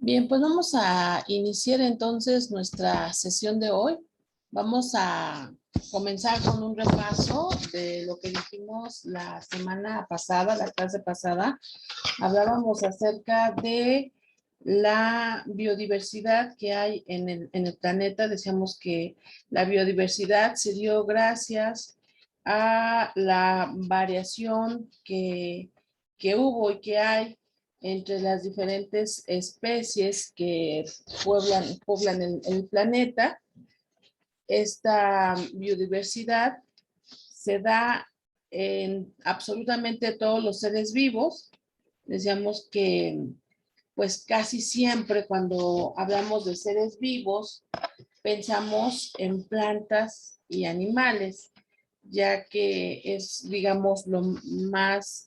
Bien, pues vamos a iniciar entonces nuestra sesión de hoy. Vamos a comenzar con un repaso de lo que dijimos la semana pasada, la clase pasada. Hablábamos acerca de la biodiversidad que hay en el planeta. Decíamos que la biodiversidad se dio gracias a la variación que hubo y que hay entre las diferentes especies que poblan el planeta. Esta biodiversidad se da en absolutamente todos los seres vivos. Decíamos que pues casi siempre cuando hablamos de seres vivos pensamos en plantas y animales, ya que es, digamos, lo más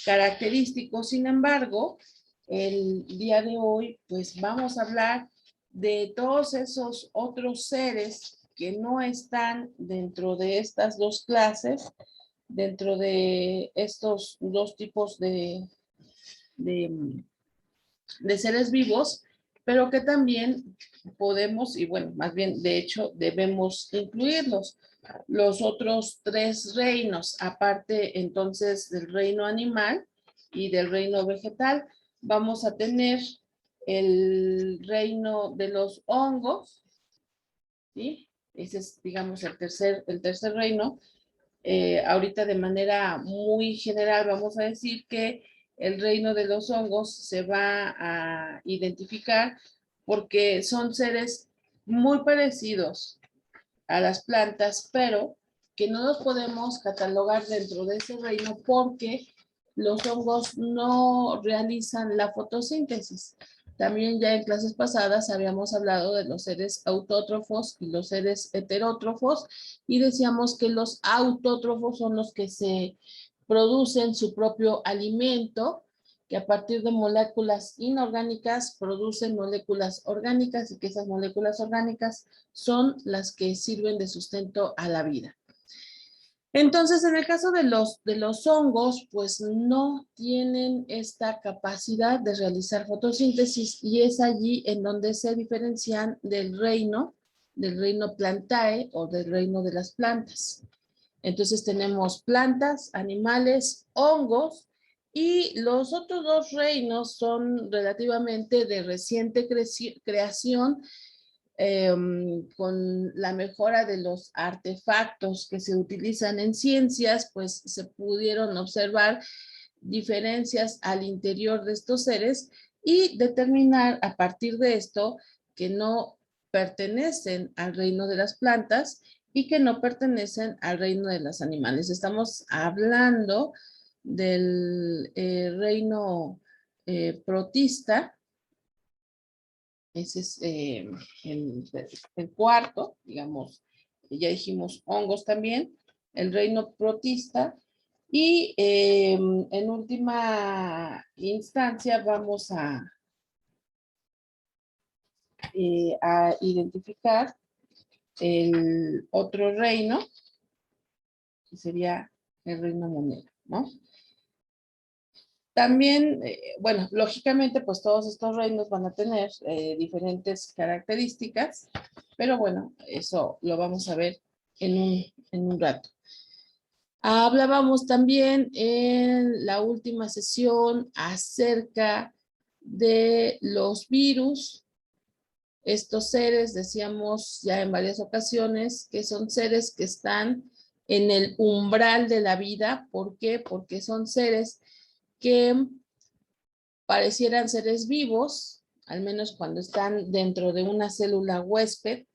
característico. Sin embargo, el día de hoy, pues vamos a hablar de todos esos otros seres que no están dentro de estas dos clases, dentro de estos dos tipos de, de seres vivos, pero que también podemos, y bueno, más bien, de hecho, debemos incluirlos. Los otros tres reinos, aparte entonces del reino animal y del reino vegetal, vamos a tener el reino de los hongos, ¿sí? Ese es, digamos, el tercer reino. Ahorita de manera muy general vamos a decir que el reino de los hongos se va a identificar porque son seres muy parecidos a las plantas, pero que no los podemos catalogar dentro de ese reino porque los hongos no realizan la fotosíntesis. También ya en clases pasadas habíamos hablado de los seres autótrofos y los seres heterótrofos y decíamos que los autótrofos son los que se producen su propio alimento, que a partir de moléculas inorgánicas producen moléculas orgánicas y que esas moléculas orgánicas son las que sirven de sustento a la vida. Entonces, en el caso de los hongos, pues no tienen esta capacidad de realizar fotosíntesis y es allí en donde se diferencian del reino plantae o del reino de las plantas. Entonces tenemos plantas, animales, hongos y los otros dos reinos son relativamente de reciente creación con la mejora de los artefactos que se utilizan en ciencias, pues se pudieron observar diferencias al interior de estos seres y determinar a partir de esto que no pertenecen al reino de las plantas y que no pertenecen al reino de los animales. Estamos hablando del reino protista. Ese es el cuarto, digamos, ya dijimos hongos también, el reino protista. Y en última instancia vamos a identificar el otro reino, que sería el reino monero, ¿no? También, bueno, lógicamente, pues todos estos reinos van a tener diferentes características, pero bueno, eso lo vamos a ver en un rato. Hablábamos también en la última sesión acerca de los virus. Estos seres, decíamos ya en varias ocasiones, que son seres que están en el umbral de la vida. ¿Por qué? Porque son seres que parecieran seres vivos, al menos cuando están dentro de una célula huésped,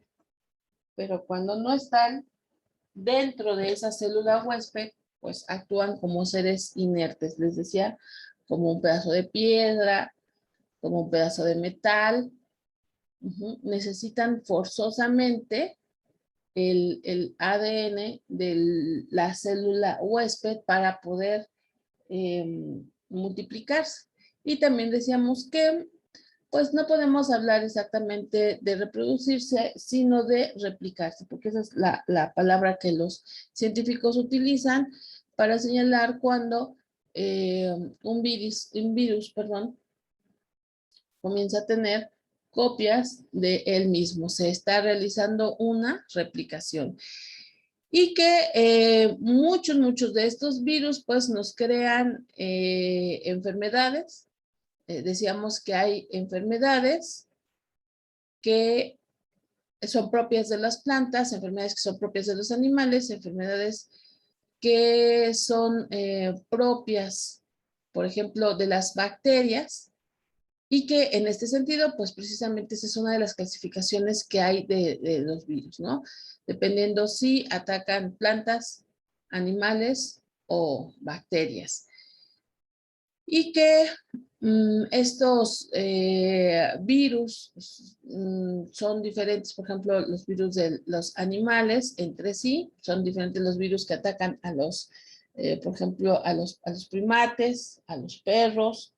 pero cuando no están dentro de esa célula huésped, pues actúan como seres inertes. Les decía, como un pedazo de piedra, como un pedazo de metal. Necesitan forzosamente el ADN de la célula huésped para poder multiplicarse. Y también decíamos que pues no podemos hablar exactamente de reproducirse, sino de replicarse, porque esa es la palabra que los científicos utilizan para señalar cuando un virus, comienza a tener copias de él mismo. Se está realizando una replicación. Y que muchos de estos virus pues nos crean enfermedades. Decíamos que hay enfermedades que son propias de las plantas, enfermedades que son propias de los animales, enfermedades que son propias, por ejemplo, de las bacterias, y que en este sentido, pues precisamente esa es una de las clasificaciones que hay de los virus, ¿no? Dependiendo si atacan plantas, animales o bacterias. Y que estos virus son diferentes, por ejemplo, los virus de los animales entre sí, son diferentes los virus que atacan a los, por ejemplo, a los primates, a los perros,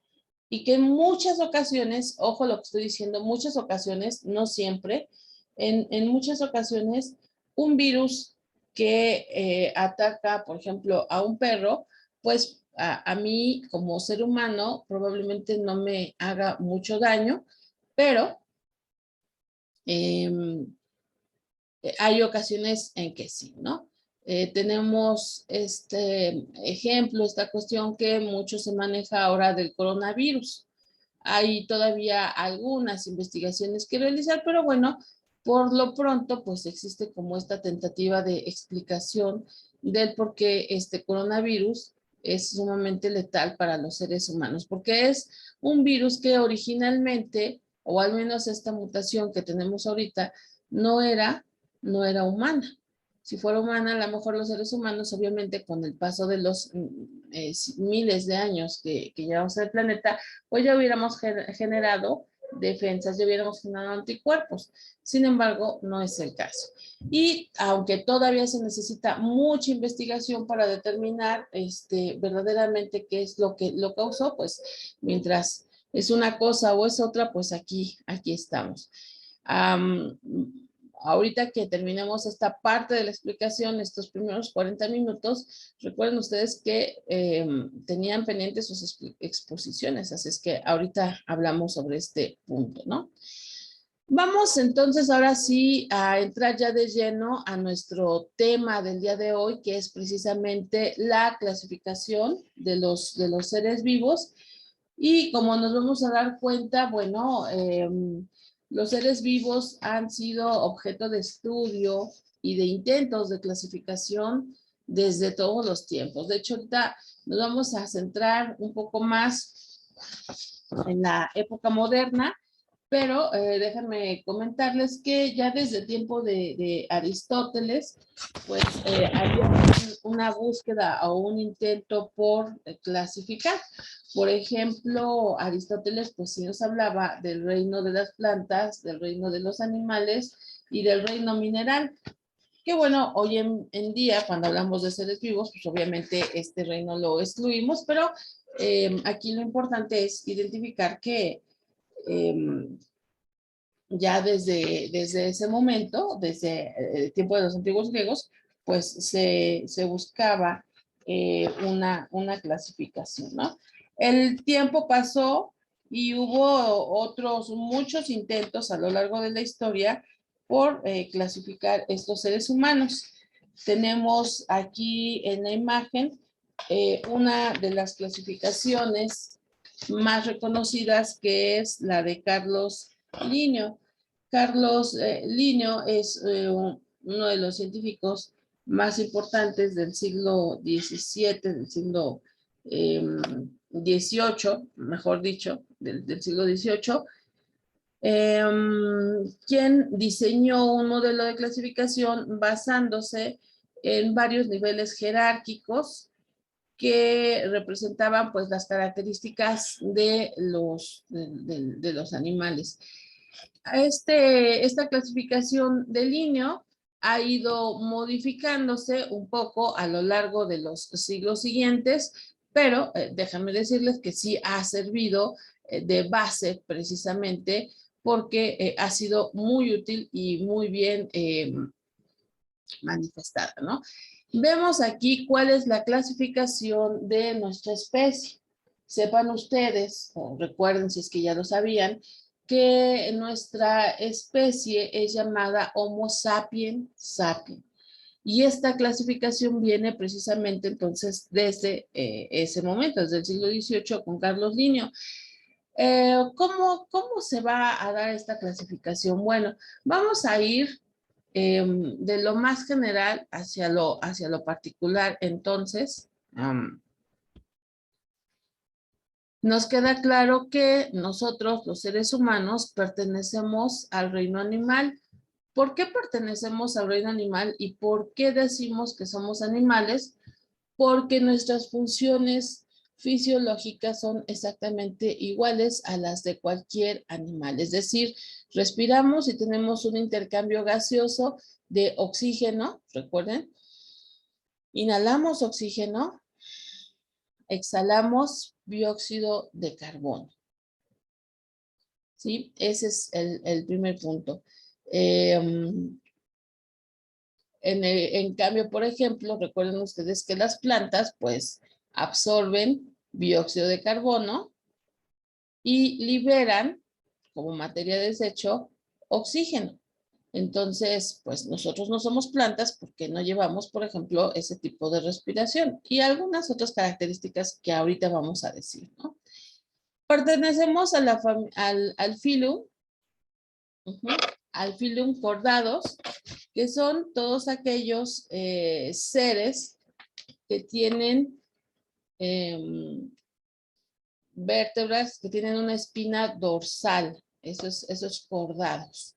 y que en muchas ocasiones, ojo lo que estoy diciendo, muchas ocasiones, no siempre, en muchas ocasiones, un virus que ataca, por ejemplo, a un perro, pues a mí como ser humano probablemente no me haga mucho daño, pero eh, hay ocasiones en que sí, ¿no? Tenemos este ejemplo, esta cuestión que mucho se maneja ahora del coronavirus. Hay todavía algunas investigaciones que realizar, pero bueno, por lo pronto, pues existe como esta tentativa de explicación del por qué este coronavirus es sumamente letal para los seres humanos, porque es un virus que originalmente, o al menos esta mutación que tenemos ahorita, no era, no era humana. Si fuera humana, a lo mejor los seres humanos, obviamente con el paso de los miles de años que llevamos en el planeta, pues ya hubiéramos generado defensas, ya hubiéramos generado anticuerpos. Sin embargo, no es el caso. Y aunque todavía se necesita mucha investigación para determinar verdaderamente qué es lo que lo causó, pues mientras es una cosa o es otra, pues aquí estamos. Ahorita que terminemos esta parte de la explicación, estos primeros 40 minutos, recuerden ustedes que tenían pendientes sus exposiciones, así es que ahorita hablamos sobre este punto, ¿no? Vamos entonces ahora sí a entrar ya de lleno a nuestro tema del día de hoy, que es precisamente la clasificación de los seres vivos. Y como nos vamos a dar cuenta, bueno, los seres vivos han sido objeto de estudio y de intentos de clasificación desde todos los tiempos. De hecho, ahorita nos vamos a centrar un poco más en la época moderna, pero déjenme comentarles que ya desde el tiempo de Aristóteles, pues había una búsqueda o un intento por clasificar. Por ejemplo, Aristóteles pues sí nos hablaba del reino de las plantas, del reino de los animales y del reino mineral. Que bueno, hoy en día cuando hablamos de seres vivos, pues obviamente este reino lo excluimos, pero aquí lo importante es identificar que ya desde ese momento, desde el tiempo de los antiguos griegos, pues se buscaba una clasificación, ¿no? El tiempo pasó y hubo otros muchos intentos a lo largo de la historia por clasificar estos seres humanos. Tenemos aquí en la imagen una de las clasificaciones más reconocidas, que es la de Carlos Linneo. Carlos Linneo es uno de los científicos más importantes del siglo XVII, del siglo XVIII, mejor dicho, del siglo XVIII, quien diseñó un modelo de clasificación basándose en varios niveles jerárquicos que representaban pues las características de los animales. Esta clasificación de Linneo ha ido modificándose un poco a lo largo de los siglos siguientes, pero déjenme decirles que sí ha servido de base precisamente porque ha sido muy útil y muy bien manifestada, ¿no? Vemos aquí cuál es la clasificación de nuestra especie. Sepan ustedes, o recuerden si es que ya lo sabían, que nuestra especie es llamada Homo sapiens sapiens. Y esta clasificación viene precisamente entonces desde ese momento, desde el siglo XVIII con Carlos Linneo. ¿Cómo se va a dar esta clasificación? Bueno, vamos a ir de lo más general hacia lo particular. Entonces, nos queda claro que nosotros, los seres humanos, pertenecemos al reino animal. ¿Por qué pertenecemos al reino animal y por qué decimos que somos animales? Porque nuestras funciones fisiológicas son exactamente iguales a las de cualquier animal. Es decir, respiramos y tenemos un intercambio gaseoso de oxígeno, recuerden, inhalamos oxígeno, exhalamos dióxido de carbono. ¿Sí? Ese es el primer punto. En cambio, por ejemplo, recuerden ustedes que las plantas pues absorben dióxido de carbono y liberan como materia de desecho oxígeno. Entonces, pues nosotros no somos plantas porque no llevamos, por ejemplo, ese tipo de respiración y algunas otras características que ahorita vamos a decir, ¿no? Pertenecemos a al filum, al filum Chordados, que son todos aquellos seres que tienen vértebras, que tienen una espina dorsal, esos cordados.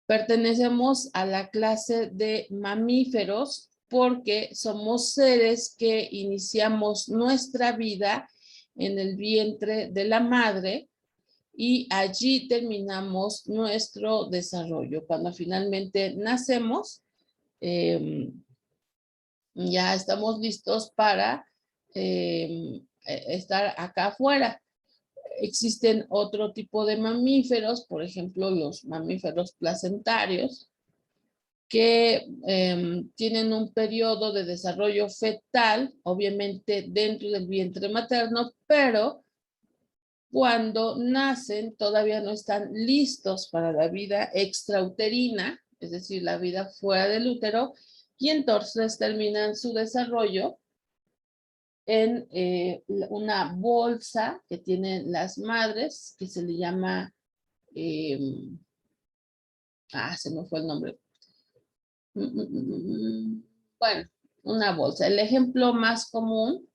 Pertenecemos a la clase de mamíferos porque somos seres que iniciamos nuestra vida en el vientre de la madre y allí terminamos nuestro desarrollo. Cuando finalmente nacemos, ya estamos listos para estar acá afuera. Existen otro tipo de mamíferos, por ejemplo, los mamíferos placentarios, que tienen un periodo de desarrollo fetal, obviamente dentro del vientre materno, pero cuando nacen todavía no están listos para la vida extrauterina, es decir, la vida fuera del útero, y entonces terminan su desarrollo en una bolsa que tienen las madres, que se le llama, eh, se me fue el nombre. Bueno, una bolsa. El ejemplo más común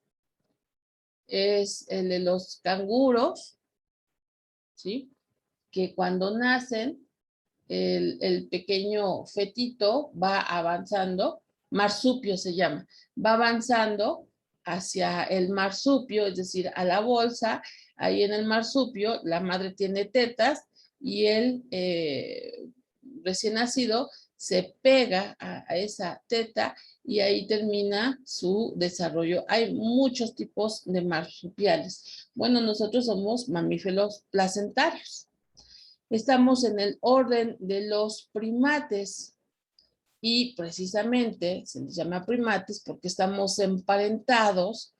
es el de los canguros, ¿sí? Que cuando nacen, el pequeño fetito va avanzando, marsupio se llama, va avanzando hacia el marsupio, es decir, a la bolsa. Ahí en el marsupio la madre tiene tetas y el recién nacido se pega a esa teta y ahí termina su desarrollo. Hay muchos tipos de marsupiales. Bueno, nosotros somos mamíferos placentarios. Estamos en el orden de los primates y precisamente se les llama primates porque estamos emparentados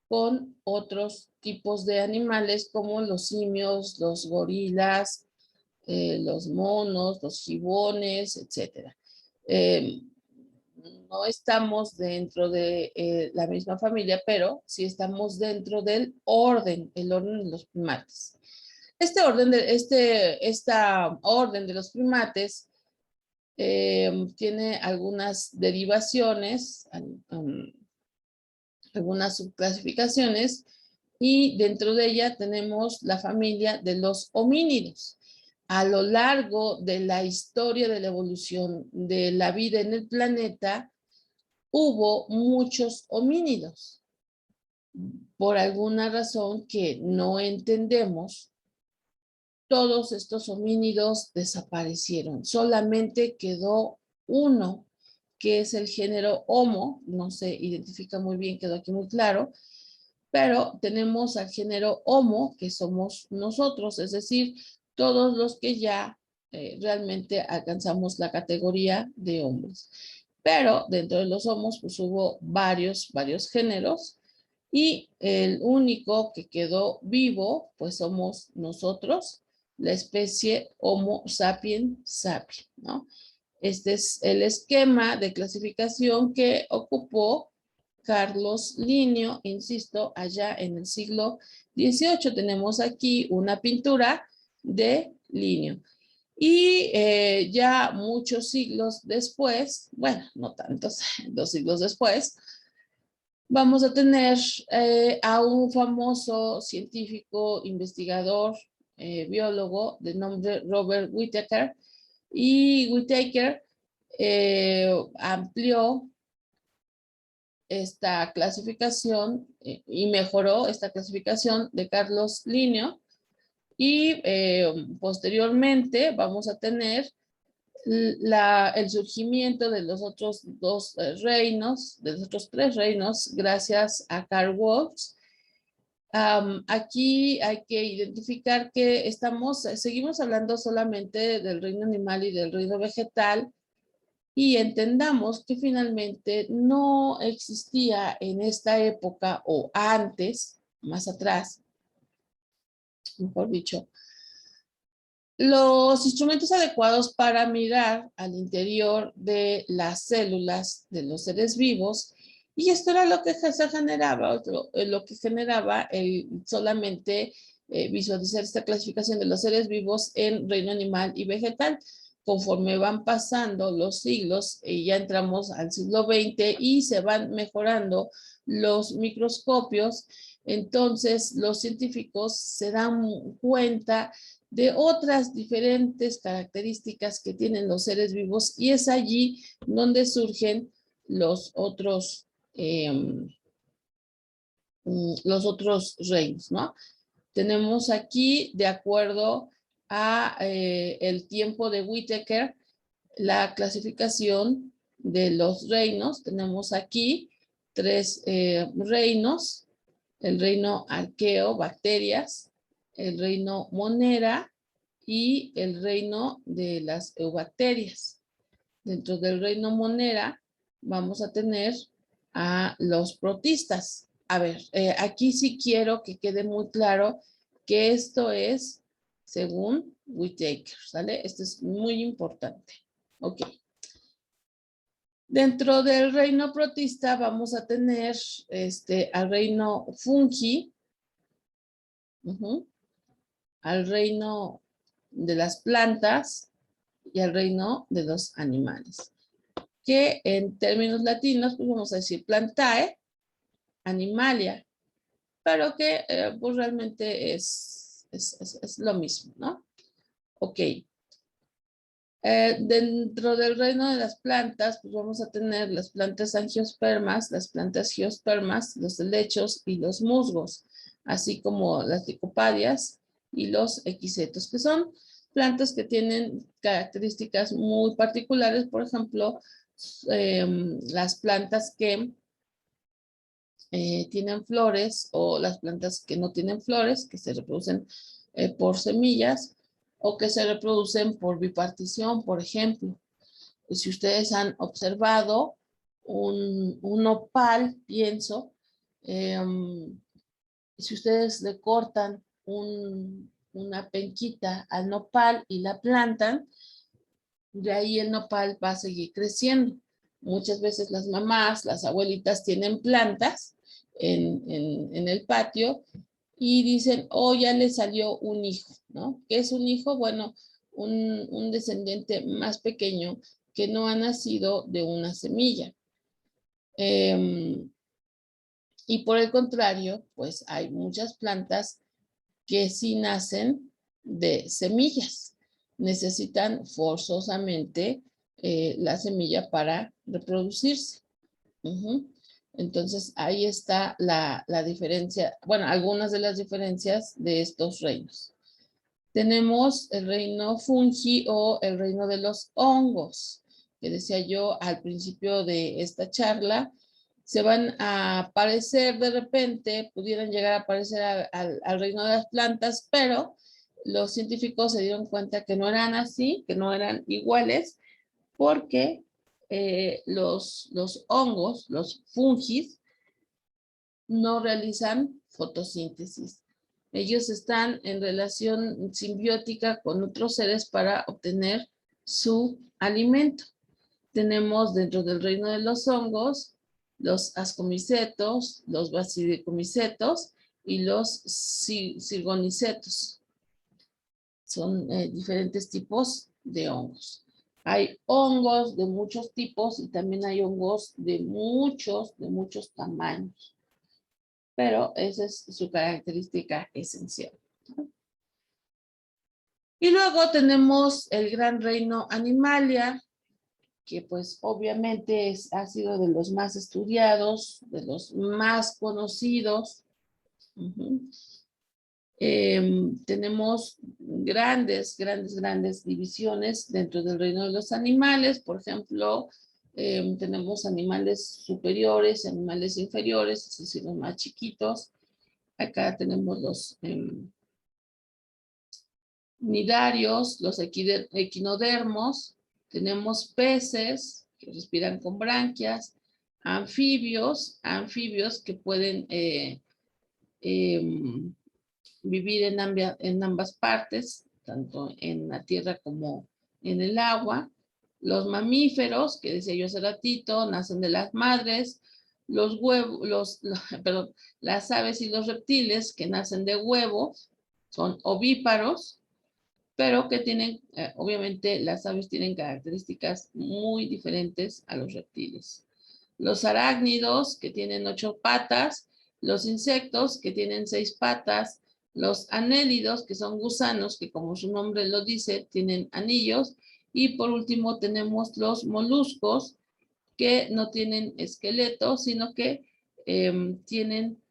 con otros tipos de animales como los simios, los gorilas, los monos, los gibones, etc. No estamos dentro de la misma familia, pero sí estamos dentro del orden, el orden de los primates. Esta orden de los primates tiene algunas derivaciones, algunas subclasificaciones, y dentro de ella tenemos la familia de los homínidos. A lo largo de la historia de la evolución de la vida en el planeta, hubo muchos homínidos. Por alguna razón que no entendemos, todos estos homínidos desaparecieron. Solamente quedó uno, que es el género Homo, no se identifica muy bien, quedó aquí muy claro, pero tenemos al género Homo, que somos nosotros, es decir, todos los que ya realmente alcanzamos la categoría de hombres. Pero dentro de los homos, pues hubo varios géneros, Y el único que quedó vivo, pues somos nosotros, la especie Homo sapiens sapiens, ¿no? Este es el esquema de clasificación que ocupó Carlos Linneo, insisto, allá en el siglo XVIII. Tenemos aquí una pintura de Linneo. Y ya muchos siglos después, bueno, no tantos, 2 siglos después, vamos a tener a un famoso científico, investigador, biólogo de nombre Robert Whittaker. Y Whittaker amplió esta clasificación y mejoró esta clasificación de Carlos Linneo. Y posteriormente vamos a tener el surgimiento de los otros 2 reinos, de los otros 3 reinos, gracias a Carl Walsh. Aquí hay que identificar que seguimos hablando solamente del reino animal y del reino vegetal, y entendamos que finalmente no existía en esta época o antes, más atrás, mejor dicho, los instrumentos adecuados para mirar al interior de las células de los seres vivos, y esto era lo que se generaba, lo que generaba el solamente visualizar esta clasificación de los seres vivos en reino animal y vegetal. Conforme van pasando los siglos, ya entramos al siglo XX y se van mejorando los microscopios, entonces los científicos se dan cuenta de otras diferentes características que tienen los seres vivos, y es allí donde surgen los otros, reinos, ¿no? Tenemos aquí, de acuerdo a el tiempo de Whittaker, la clasificación de los reinos. Tenemos aquí 3 reinos: el reino arqueo, bacterias, el reino monera y el reino de las eubacterias. Dentro del reino monera vamos a tener a los protistas. A ver, aquí sí quiero que quede muy claro que esto es según Whittaker, ¿sale? Esto es muy importante. Ok. Dentro del reino protista vamos a tener al reino fungi, al reino de las plantas y al reino de los animales, que en términos latinos pues vamos a decir plantae, animalia, pero que pues realmente es lo mismo, ¿no? Ok. Dentro del reino de las plantas, pues vamos a tener las plantas angiospermas, las plantas geospermas, los helechos y los musgos, así como las licopadias y los equisetos, que son plantas que tienen características muy particulares. Por ejemplo, las plantas que tienen flores, o las plantas que no tienen flores, que se reproducen por semillas, o que se reproducen por bipartición, por ejemplo. Pues si ustedes han observado un nopal, pienso, si ustedes le cortan una penquita al nopal y la plantan, de ahí el nopal va a seguir creciendo. Muchas veces las mamás, las abuelitas tienen plantas en el patio y dicen, oh, ya le salió un hijo, ¿no? ¿Qué es un hijo? Bueno, un descendiente más pequeño que no ha nacido de una semilla. Y por el contrario, pues hay muchas plantas que sí nacen de semillas. Necesitan forzosamente la semilla para reproducirse. Entonces, ahí está la diferencia, bueno, algunas de las diferencias de estos reinos. Tenemos el reino fungi o el reino de los hongos, que decía yo al principio de esta charla. Se van a aparecer de repente, pudieran llegar a aparecer al reino de las plantas, pero los científicos se dieron cuenta que no eran así, que no eran iguales, porque los hongos, los fungis, no realizan fotosíntesis. Ellos están en relación simbiótica con otros seres para obtener su alimento. Tenemos dentro del reino de los hongos los ascomicetos, los basidicomicetos y los cirgonicetos. Son diferentes tipos de hongos. Hay hongos de muchos tipos y también hay hongos de muchos tamaños. Pero esa es su característica esencial. Y luego tenemos el gran reino Animalia, que pues obviamente ha sido de los más estudiados, de los más conocidos. Tenemos grandes divisiones dentro del reino de los animales. Por ejemplo, tenemos animales superiores, animales inferiores, es decir, los más chiquitos. Acá tenemos los nidarios, los equinodermos, tenemos peces que respiran con branquias, anfibios que pueden vivir en ambas partes, tanto en la tierra como en el agua. Los mamíferos, que decía yo hace ratito, nacen de las madres. Los huevos, perdón, las aves y los reptiles que nacen de huevos son ovíparos, pero que tienen, obviamente las aves tienen características muy diferentes a los reptiles. Los arácnidos, que tienen 8 patas, los insectos, que tienen 6 patas, los anélidos, que son gusanos, que como su nombre lo dice, tienen anillos, y por último tenemos los moluscos, que no tienen esqueleto, sino que tienen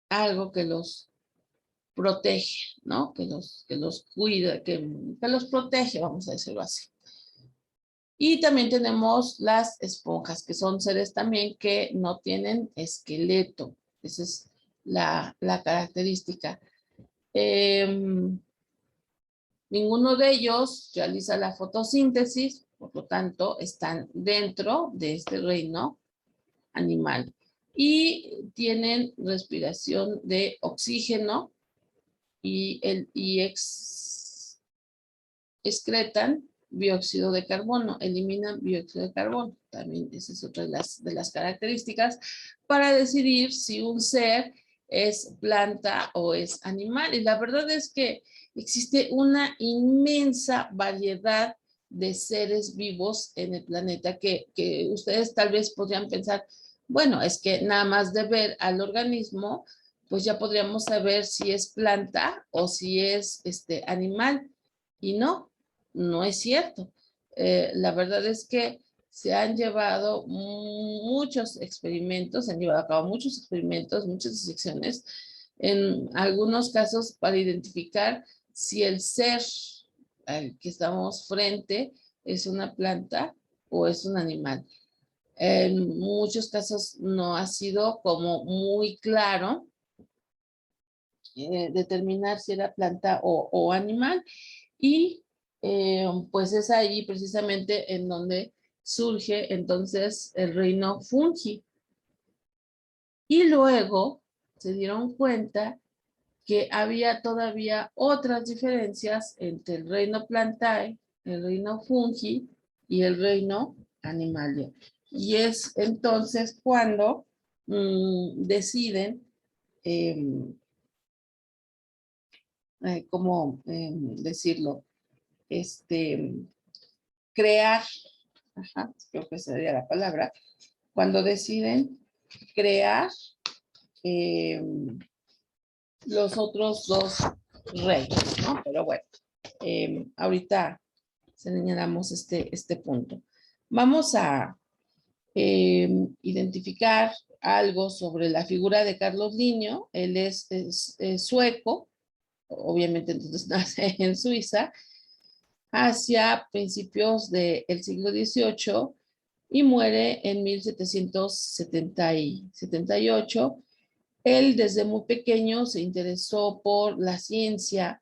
algo que los protege, ¿no? Que los cuida, que los protege, vamos a decirlo así. Y también tenemos las esponjas, que son seres también que no tienen esqueleto. Esa es la característica. Ninguno de ellos realiza la fotosíntesis, por lo tanto, están dentro de este reino animal. Y tienen respiración de oxígeno y excretan dióxido de carbono, eliminan dióxido de carbono. También esa es otra de las características para decidir si un ser es planta o es animal. Y la verdad es que existe una inmensa variedad de seres vivos en el planeta que ustedes tal vez podrían pensar, bueno, es que nada más de ver al organismo, pues ya podríamos saber si es planta o si es animal. Y no es cierto. La verdad es que se han llevado muchos experimentos, se han llevado a cabo muchos experimentos, muchas disecciones, en algunos casos para identificar si el ser al que estamos frente es una planta o es un animal. En muchos casos no ha sido como muy claro determinar si era planta o animal, y pues es ahí precisamente en donde surge entonces el reino fungi. Y luego se dieron cuenta que había todavía otras diferencias entre el reino plantae, el reino fungi y el reino animalia. Y es entonces cuando deciden ¿cómo decirlo? Crear, creo que sería la palabra, cuando deciden crear los otros dos reinos, ¿no? Pero bueno, ahorita señalamos este punto. Vamos a identificar algo sobre la figura de Carlos Linneo. Él es sueco, obviamente entonces nace en Suiza, hacia principios del siglo XVIII y muere en 1778. Él desde muy pequeño se interesó por la ciencia,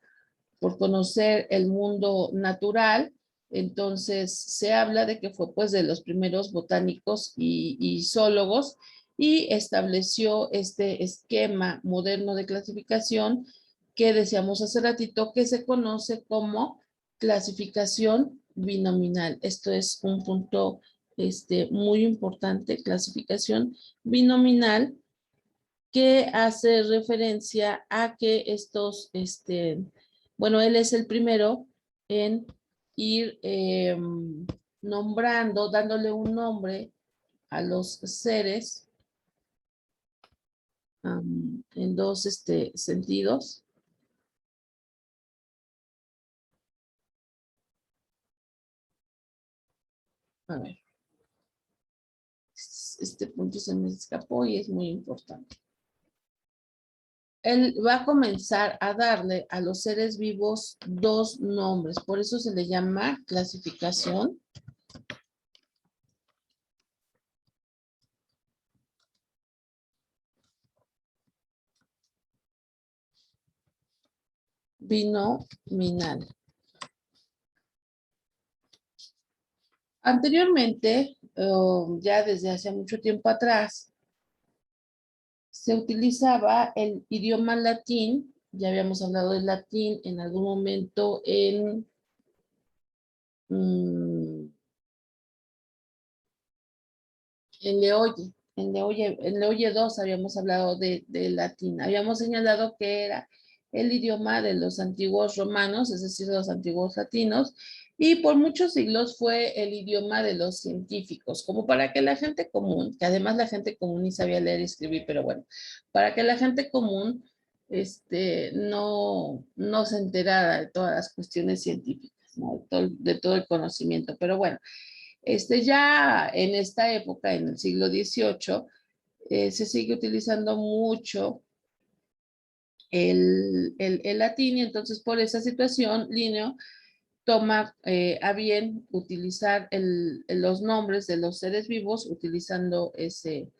por conocer el mundo natural. Entonces se habla de que fue pues de los primeros botánicos y zoólogos, y estableció este esquema moderno de clasificación que decíamos hace ratito, que se conoce como clasificación binominal. Esto es un punto muy importante, clasificación binominal, que hace referencia a que estos, bueno, él es el primero en ir nombrando, dándole un nombre a los seres en dos sentidos. A ver, este punto se me escapó y es muy importante. Él va a comenzar a darle a los seres vivos dos nombres, por eso se le llama clasificación binominal. Anteriormente, ya desde hace mucho tiempo atrás, se utilizaba el idioma latín. Ya habíamos hablado del latín en algún momento mm, en Leoye. En Leoye 2 habíamos hablado de latín. Habíamos señalado que era el idioma de los antiguos romanos, es decir, de los antiguos latinos, y por muchos siglos fue el idioma de los científicos, como para que la gente común, que además la gente común ni sabía leer y escribir, pero bueno, para que la gente común no se enterara de todas las cuestiones científicas, ¿no? De todo el conocimiento. Pero bueno, ya en esta época, en el siglo XVIII, se sigue utilizando mucho el latín, y entonces por esa situación Linneo toma a bien utilizar los nombres de los seres vivos utilizando ese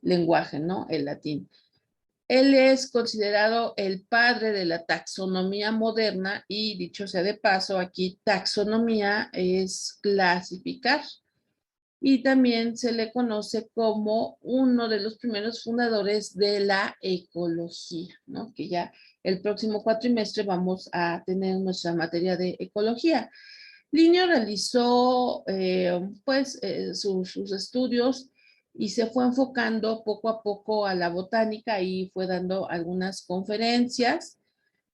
lenguaje, ¿no? El latín. Él es considerado el padre de la taxonomía moderna y dicho sea de paso, aquí taxonomía es clasificar y también se le conoce como uno de los primeros fundadores de la ecología, ¿no? Que ya el próximo cuatrimestre vamos a tener nuestra materia de ecología. Linneo realizó sus estudios y se fue enfocando poco a poco a la botánica y fue dando algunas conferencias,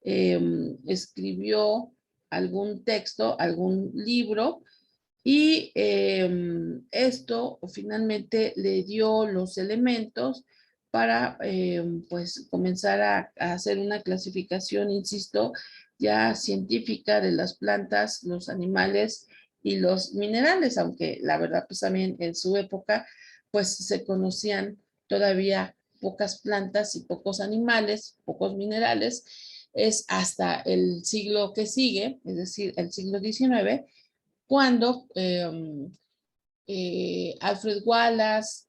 escribió algún texto, algún libro, y esto finalmente le dio los elementos para pues comenzar a hacer una clasificación, insisto, ya científica de las plantas, los animales y los minerales, aunque la verdad pues también en su época pues se conocían todavía pocas plantas y pocos animales, pocos minerales. Es hasta el siglo que sigue, es decir, el siglo XIX, cuando Alfred Wallace,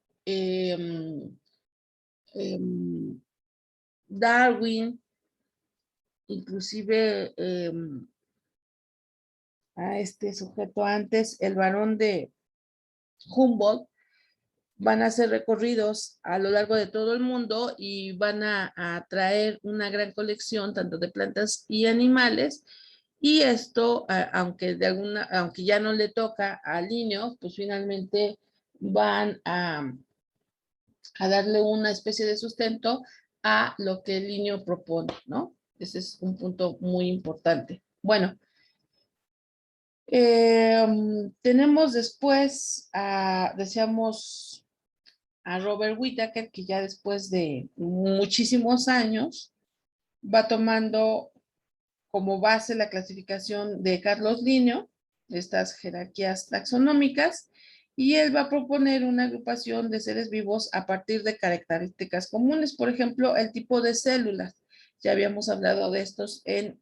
Darwin, inclusive a este sujeto antes, el barón de Humboldt, van a hacer recorridos a lo largo de todo el mundo y van a traer una gran colección tanto de plantas y animales. Y esto, aunque ya no le toca a Linneo, pues finalmente van a darle una especie de sustento a lo que Linneo propone, ¿no? Ese es un punto muy importante. Bueno, tenemos después, decíamos, a Robert Whittaker, que ya después de muchísimos años va tomando como base la clasificación de Carlos Linneo, estas jerarquías taxonómicas, y él va a proponer una agrupación de seres vivos a partir de características comunes, por ejemplo, el tipo de células. Ya habíamos hablado de estos en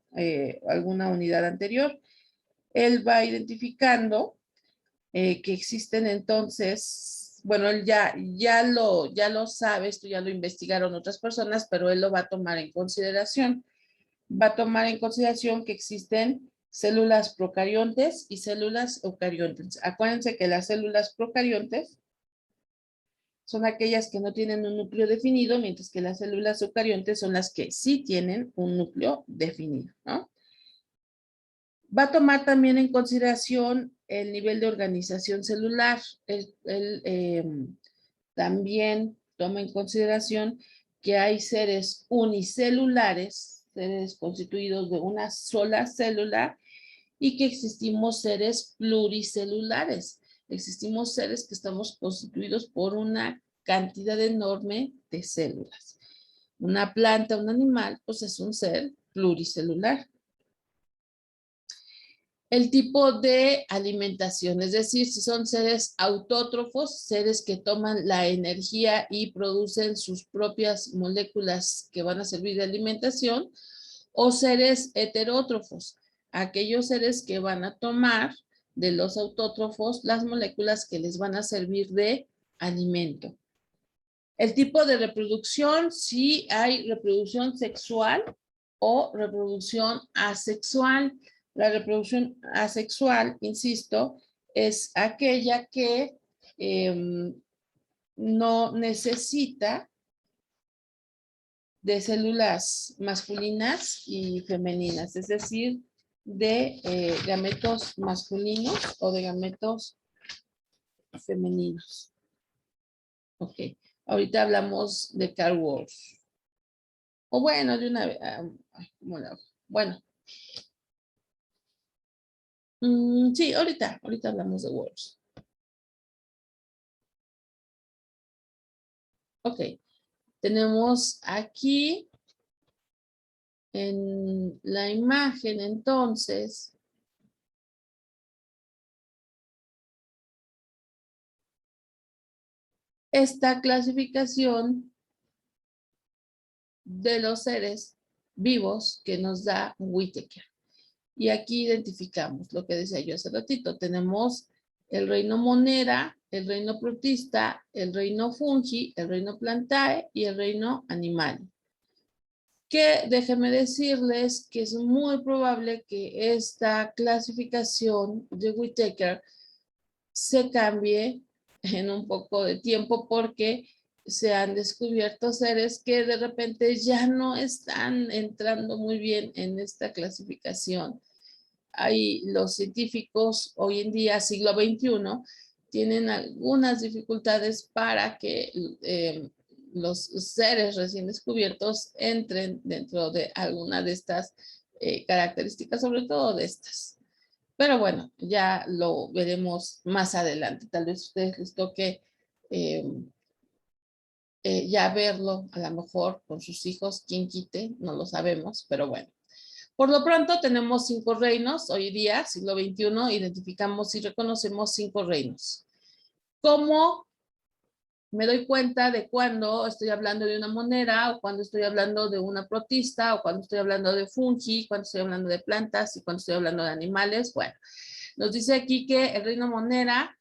alguna unidad anterior. Él va identificando que existen entonces, bueno, él ya lo sabe, esto ya lo investigaron otras personas, pero él lo va a tomar en consideración. Va a tomar en consideración que existen células procariontes y células eucariontes. Acuérdense que las células procariontes son aquellas que no tienen un núcleo definido, mientras que las células eucariontes son las que sí tienen un núcleo definido, ¿no? Va a tomar también en consideración el nivel de organización celular. También toma en consideración que hay seres unicelulares, seres constituidos de una sola célula, y que existimos seres pluricelulares. Existimos seres que estamos constituidos por una cantidad enorme de células. Una planta, un animal, pues es un ser pluricelular. El tipo de alimentación, es decir, si son seres autótrofos, seres que toman la energía y producen sus propias moléculas que van a servir de alimentación, o seres heterótrofos, aquellos seres que van a tomar de los autótrofos las moléculas que les van a servir de alimento. El tipo de reproducción, si hay reproducción sexual o reproducción asexual. La reproducción asexual, insisto, es aquella que no necesita de células masculinas y femeninas, es decir, de gametos masculinos o de gametos femeninos. Ok, ahorita hablamos de Carl Wolf. O bueno, de una vez, bueno. Sí, ahorita hablamos de Wolves. Ok, tenemos aquí en la imagen entonces esta clasificación de los seres vivos que nos da Whittaker. Y aquí identificamos lo que decía yo hace ratito. Tenemos el reino Monera, el reino Protista, el reino Fungi, el reino Plantae y el reino Animal. Que déjenme decirles que es muy probable que esta clasificación de Whittaker se cambie en un poco de tiempo porque se han descubierto seres que de repente ya no están entrando muy bien en esta clasificación. Hay los científicos hoy en día, siglo XXI, tienen algunas dificultades para que los seres recién descubiertos entren dentro de alguna de estas características, sobre todo de estas. Pero bueno, ya lo veremos más adelante. Tal vez a ustedes les toque ya verlo, a lo mejor con sus hijos, quien quite, no lo sabemos, pero bueno. Por lo pronto tenemos 5 reinos. Hoy día, siglo XXI, identificamos y reconocemos 5 reinos. ¿Cómo me doy cuenta de cuando estoy hablando de una monera, o cuando estoy hablando de una protista, o cuando estoy hablando de fungi, cuando estoy hablando de plantas y cuando estoy hablando de animales? Bueno, nos dice aquí que el reino monera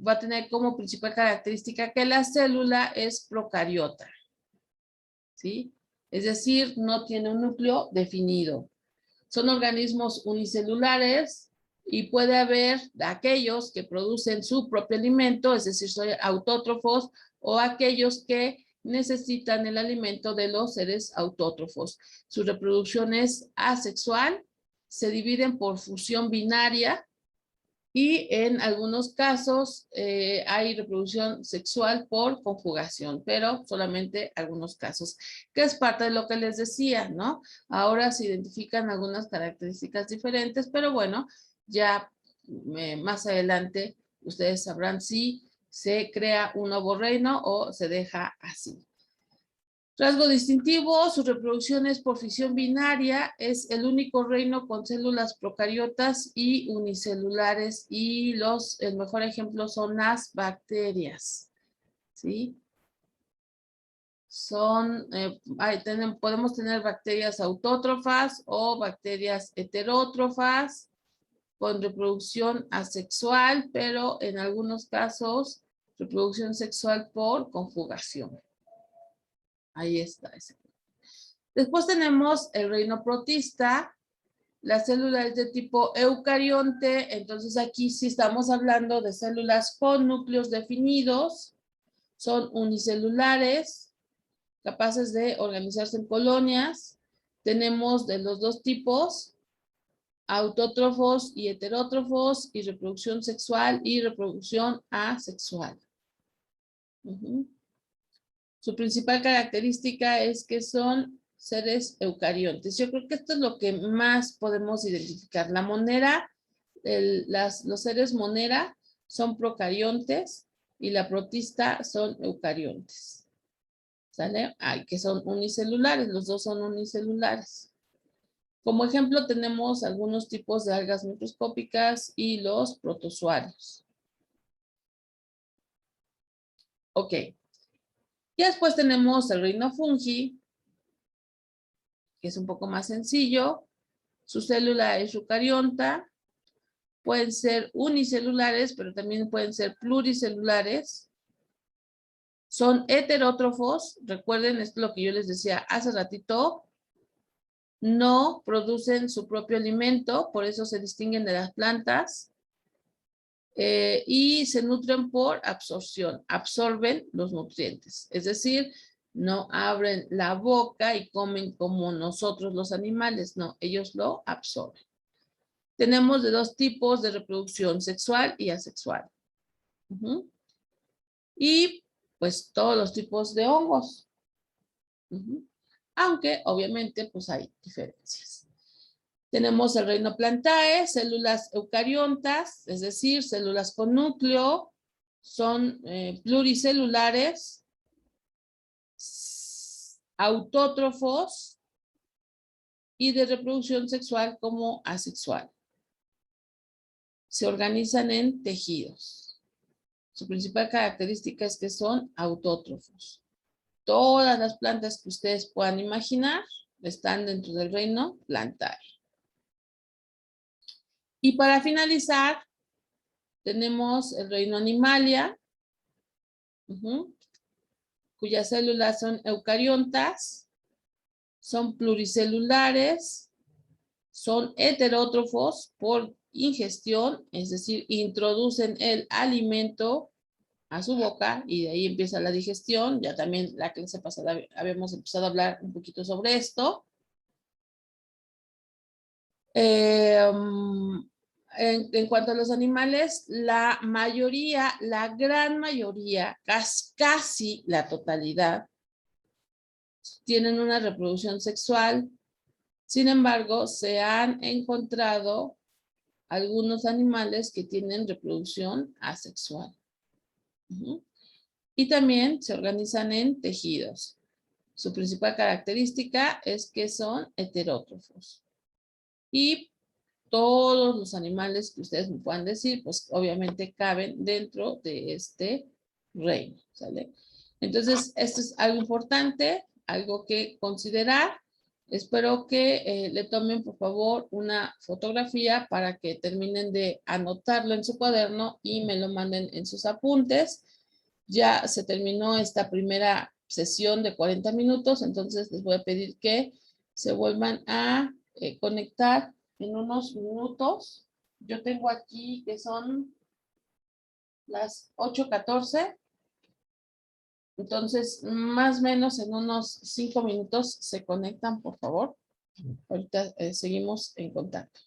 va a tener como principal característica que la célula es procariota, ¿sí? Es decir, no tiene un núcleo definido. Son organismos unicelulares y puede haber aquellos que producen su propio alimento, es decir, son autótrofos, o aquellos que necesitan el alimento de los seres autótrofos. Su reproducción es asexual, se dividen por fusión binaria y en algunos casos hay reproducción sexual por conjugación, pero solamente algunos casos, que es parte de lo que les decía, ¿no? Ahora se identifican algunas características diferentes, pero bueno, ya más adelante ustedes sabrán si se crea un nuevo reino o se deja así. Rasgo distintivo, su reproducción es por fisión binaria, es el único reino con células procariotas y unicelulares, y el mejor ejemplo son las bacterias, ¿sí? Podemos tener bacterias autótrofas o bacterias heterótrofas con reproducción asexual, pero en algunos casos reproducción sexual por conjugación. Ahí está. Después tenemos el reino protista. La célula es de tipo eucarionte, entonces aquí sí estamos hablando de células con núcleos definidos, son unicelulares, capaces de organizarse en colonias. Tenemos de los dos tipos, autótrofos y heterótrofos, y reproducción sexual y reproducción asexual. Su principal característica es que son seres eucariontes. Yo creo que esto es lo que más podemos identificar. La monera, los seres monera son procariontes y la protista son eucariontes. ¿Sale? Que son unicelulares, los dos son unicelulares. Como ejemplo tenemos algunos tipos de algas microscópicas y los protozoarios. Ok. Y después tenemos el reino fungi, que es un poco más sencillo. Su célula es eucarionta. Pueden ser unicelulares, pero también pueden ser pluricelulares. Son heterótrofos. Recuerden, esto es lo que yo les decía hace ratito. No producen su propio alimento, por eso se distinguen de las plantas. Y se nutren por absorción. Absorben los nutrientes. Es decir, no abren la boca y comen como nosotros los animales. No, ellos lo absorben. Tenemos de dos tipos de reproducción, sexual y asexual. Y pues todos los tipos de hongos. Aunque obviamente pues hay diferencias. Tenemos el reino Plantae, células eucariontas, es decir, células con núcleo, son pluricelulares, autótrofos y de reproducción sexual como asexual. Se organizan en tejidos. Su principal característica es que son autótrofos. Todas las plantas que ustedes puedan imaginar están dentro del reino Plantae. Y para finalizar, tenemos el reino Animalia, cuyas células son eucariontas, son pluricelulares, son heterótrofos por ingestión, es decir, introducen el alimento a su boca y de ahí empieza la digestión. Ya también la clase pasada habíamos empezado a hablar un poquito sobre esto. En cuanto a los animales, la mayoría, la gran mayoría, casi la totalidad, tienen una reproducción sexual. Sin embargo, se han encontrado algunos animales que tienen reproducción asexual. Y también se organizan en tejidos. Su principal característica es que son heterótrofos. Y todos los animales que ustedes me puedan decir, pues obviamente caben dentro de este reino, ¿sale? Entonces, esto es algo importante, algo que considerar. Espero que le tomen, por favor, una fotografía para que terminen de anotarlo en su cuaderno y me lo manden en sus apuntes. Ya se terminó esta primera sesión de 40 minutos, entonces les voy a pedir que se vuelvan a conectar en unos minutos. Yo tengo aquí que son las 8:14. Entonces, más o menos en unos 5 minutos se conectan, por favor. Ahorita seguimos en contacto.